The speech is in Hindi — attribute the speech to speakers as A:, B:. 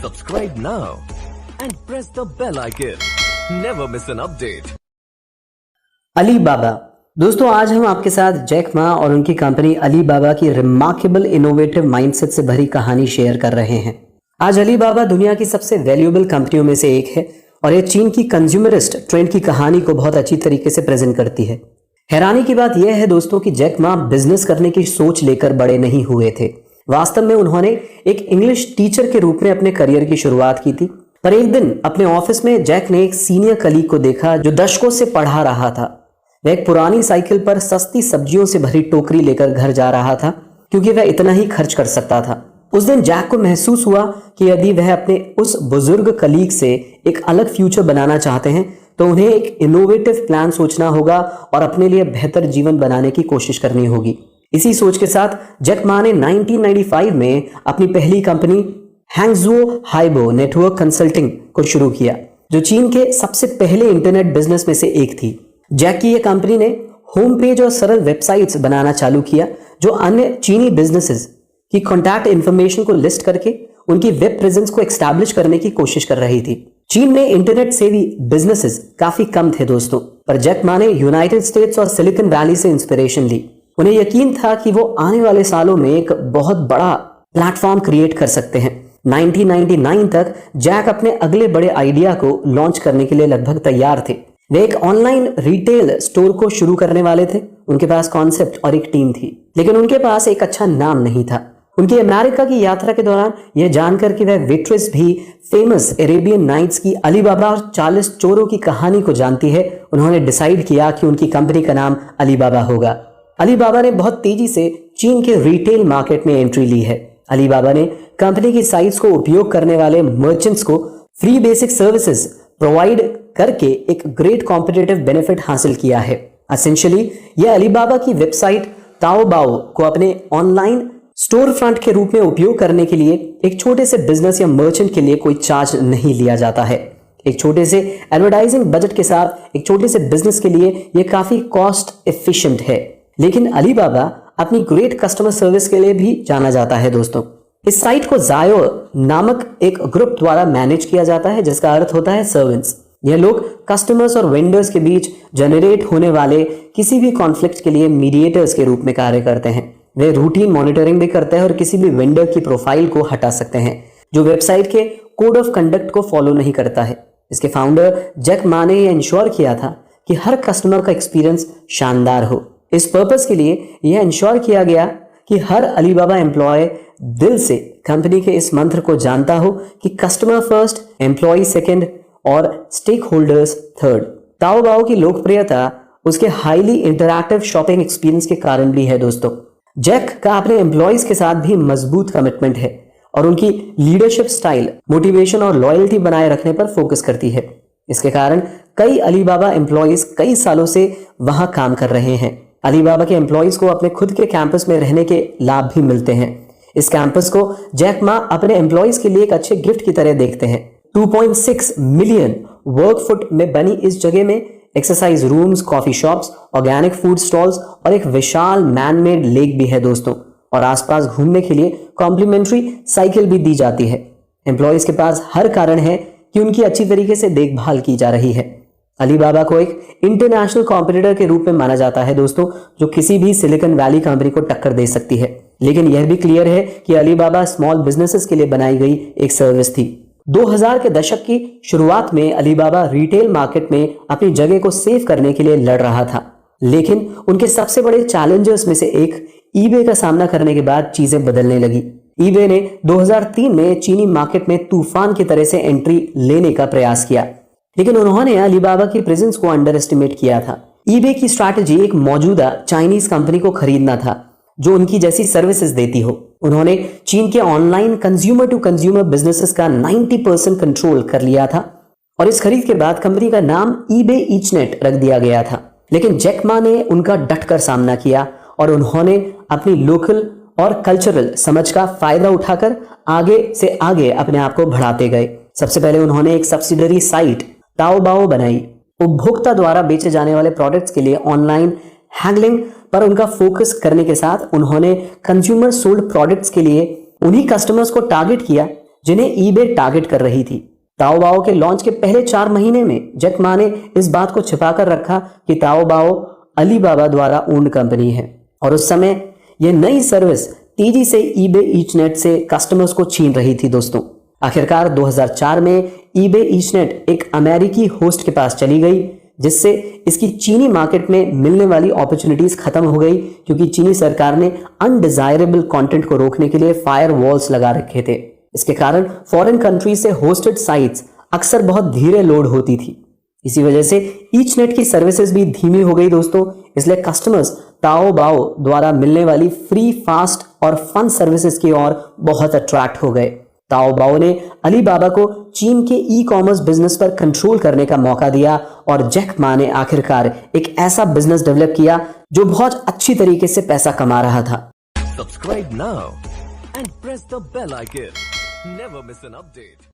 A: Subscribe now and press the bell icon. Never miss an update.
B: Alibaba. दोस्तों, आज हम आपके साथ जैक मा और उनकी कंपनी अलीबाबा की रिमार्केबल इनोवेटिव माइंडसेट से भरी कहानी शेयर कर रहे हैं। आज अलीबाबा दुनिया की सबसे वैल्यूएबल कंपनियों में से एक है और ये चीन की कंज्यूमरिस्ट ट्रेंड की कहानी को बहुत अच्छी तरीके से प्रेजेंट करती है। हैरानी की बात यह है दोस्तों कि जैक मा बिजनेस करने की सोच लेकर बड़े नहीं हुए थे। वास्तव में उन्होंने एक इंग्लिश टीचर के रूप में अपने करियर की शुरुआत की थी। पर एक दिन अपने ऑफिस में जैक ने एक सीनियर कलीग को देखा जो दशकों से पढ़ा रहा था। वह एक पुरानी साइकिल पर सस्ती सब्जियों से भरी टोकरी लेकर घर जा रहा था क्योंकि वह इतना ही खर्च कर सकता था। उस दिन जैक को महसूस हुआ कि यदि वह अपने उस बुजुर्ग कलीग से एक अलग फ्यूचर बनाना चाहते हैं तो उन्हें एक इनोवेटिव प्लान सोचना होगा और अपने लिए बेहतर जीवन बनाने की कोशिश करनी होगी। इसी सोच के साथ जैक मा ने 1995 में अपनी पहली कंपनी हैंगज़ुओ हाइबो नेटवर्क कंसल्टिंग को शुरू किया, जो चीन के सबसे पहले इंटरनेट बिजनेस में से एक थी। जैक की यह कंपनी ने होम पेज और सरल वेबसाइट्स बनाना चालू किया जो अन्य चीनी बिजनेसेस की कॉन्टैक्ट इंफॉर्मेशन को लिस्ट करके उनकी वेब प्रेजेंस को एस्टैब्लिश करने की कोशिश कर रही थी। चीन में इंटरनेट सेवी बिजनेसेस काफी कम थे दोस्तों, पर जैक मा ने यूनाइटेड स्टेट्स और सिलिकॉन वैली से इंस्पिरेशन ली। उन्हें यकीन था कि वो आने वाले सालों में एक बहुत बड़ा प्लेटफॉर्म क्रिएट कर सकते हैं। 1999 तक जैक अपने अगले बड़े आइडिया को लॉन्च करने के लिए लगभग तैयार थे। वे एक ऑनलाइन रिटेल स्टोर को शुरू करने वाले थे। उनके पास कॉन्सेप्ट और एक टीम थी, लेकिन उनके पास एक अच्छा नाम नहीं था। उनकी अमेरिका की यात्रा के दौरान यह जानकर कि वह वेट्रेस भी फेमस अरेबियन नाइट्स की अलीबाबा और 40 चोरों की कहानी को जानती है, उन्होंने डिसाइड किया कि उनकी कंपनी का नाम अलीबाबा होगा। अलीबाबा ने बहुत तेजी से चीन के रिटेल मार्केट में एंट्री ली है। अलीबाबा ने कंपनी की साइट्स को उपयोग करने वाले मर्चेंट्स को फ्री बेसिक सर्विसेज प्रोवाइड करके एक ग्रेट कॉम्पिटिटिव बेनिफिट हासिल किया है। एसेंशियली यह अलीबाबा की वेबसाइट ताओबाओ को अपने ऑनलाइन स्टोर फ्रंट के रूप में उपयोग करने के लिए एक छोटे से बिजनेस या मर्चेंट के लिए कोई चार्ज नहीं लिया जाता है। एक छोटे से एडवर्टाइजिंग बजट के साथ एक छोटे से बिजनेस के लिए यह काफी कॉस्ट एफिशिएंट है। लेकिन अलीबाबा अपनी ग्रेट कस्टमर सर्विस के लिए भी जाना जाता है दोस्तों। इस साइट को जायो नामक एक ग्रुप द्वारा मैनेज किया जाता है, जिसका अर्थ होता है सर्वेंट्स। यह लोग कस्टमर्स और वेंडर्स के बीच जनरेट होने वाले किसी भी कॉन्फ्लिक्ट के लिए मीडिएटर्स के रूप में कार्य करते हैं। वे रूटीन मॉनिटरिंग भी करते हैं और किसी भी वेंडर की प्रोफाइल को हटा सकते हैं जो वेबसाइट के कोड ऑफ कंडक्ट को फॉलो नहीं करता है। इसके फाउंडर जैक मा ने यह इंश्योर किया था कि हर कस्टमर का एक्सपीरियंस शानदार हो। इस पर्पस के लिए यह इंश्योर किया गया कि हर अलीबाबा एम्प्लॉय दिल से कंपनी के इस मंत्र को जानता हो कि कस्टमर फर्स्ट, एम्प्लॉय सेकंड और स्टेक होल्डर्स थर्ड। ताओबाओ की लोकप्रियता उसके हाईली इंटरैक्टिव शॉपिंग एक्सपीरियंस के कारण भी है दोस्तों। जैक का अपने एम्प्लॉयज के साथ भी मजबूत कमिटमेंट है और उनकी लीडरशिप स्टाइल मोटिवेशन और लॉयल्टी बनाए रखने पर फोकस करती है। इसके कारण कई अलीबाबा एम्प्लॉयज कई सालों से वहां काम कर रहे हैं। अलीबाबा के एम्प्लॉयज को अपने खुद के कैंपस में रहने के लाभ भी मिलते हैं। इस कैंपस को जैक मा अपने एम्प्लॉयज के लिए एक अच्छे गिफ्ट की तरह देखते हैं। 2.6 मिलियन वर्क फुट में बनी इस जगह में exercise rooms, coffee shops, organic food stalls और एक विशाल मैनमेड लेक भी है दोस्तों। और आसपास घूमने के लिए कॉम्प्लीमेंट्री साइकिल भी दी जाती है। एम्प्लॉयज के पास हर कारण है कि उनकी अच्छी तरीके से देखभाल की जा रही है। अलीबाबा को एक इंटरनेशनल कॉम्पिटिटर के रूप में माना जाता है दोस्तों, जो किसी भी सिलिकॉन वैली कंपनी को टक्कर दे सकती है। लेकिन यह भी क्लियर है कि अलीबाबा स्मॉल बिजनेसेस के लिए बनाई गई एक सर्विस थी। 2000 के दशक की शुरुआत में अलीबाबा रिटेल मार्केट में अपनी जगह को सेव करने के लिए लड़ रहा था, लेकिन उनके सबसे बड़े चैलेंजर्स में से एक ईबे का सामना करने के बाद चीजें बदलने लगी। ईबे ने 2003 में चीनी मार्केट में तूफान की तरह से एंट्री लेने का प्रयास किया, लेकिन उन्होंने अलीबाबा की प्रेजेंस को अंडर एस्टिमेट किया था। ईबे की स्ट्रैटेजी एक मौजूदा चाइनीज कंपनी को खरीदना था जो उनकी जैसी सर्विसेज देती हो। उन्होंने चीन के online consumer to consumer businesses का 90% कंट्रोल कर लिया था और इस खरीद के बाद कंपनी का नाम ईबे ईचनेट रख दिया गया था। लेकिन जैक मा ने उनका डटकर सामना किया और उन्होंने अपनी लोकल और कल्चरल समझ का फायदा उठाकर आगे से आगे अपने आप को बढ़ाते गए। सबसे पहले उन्होंने एक सब्सिडरी साइट ताओबाओ बनाई। उपभोक्ता द्वारा बेचे जाने वाले प्रोडक्ट्स के लिए ऑनलाइन हैंडलिंग पर उनका फोकस करने के साथ उन्होंने कंज्यूमर सोल्ड प्रोडक्ट्स के लिए उन्हीं कस्टमर्स को टारगेट किया जिन्हें ईबे टारगेट कर रही थी। ताओबाओ के लॉन्च के पहले 4 महीने में जैक मा ने इस बात को छिपाकर रखा कि ताओबाओ अलीबाबा द्वारा ओन्ड कंपनी है, और उस समय यह नई सर्विस तेजी से ईबे ईचनेट से कस्टमर्स को छीन रही थी। दोस्तों, आखिरकार 2004 में ईबे ईचनेट एक अमेरिकी होस्ट के पास चली गई, जिससे इसकी चीनी मार्केट में मिलने वाली अपॉर्चुनिटीज खत्म हो गई, क्योंकि चीनी सरकार ने अनडिजायरेबल कंटेंट को रोकने के लिए फायर वॉल्स लगा रखे थे। इसके कारण फॉरेन कंट्री से होस्टेड साइट्स अक्सर बहुत धीरे लोड होती थी। इसी वजह से ईचनेट की सर्विसेज भी धीमी हो गई दोस्तों। इसलिए कस्टमर्स ताओबाओ द्वारा मिलने वाली फ्री, फास्ट और फन सर्विसेज की ओर बहुत अट्रैक्ट हो गए। ताओबाओ ने अलीबाबा को चीन के ई कॉमर्स बिजनेस पर कंट्रोल करने का मौका दिया, और जैक मा ने आखिरकार एक ऐसा बिजनेस डेवलप किया जो बहुत अच्छी तरीके से पैसा कमा रहा था।
A: Subscribe now and press the bell icon. Never miss an update.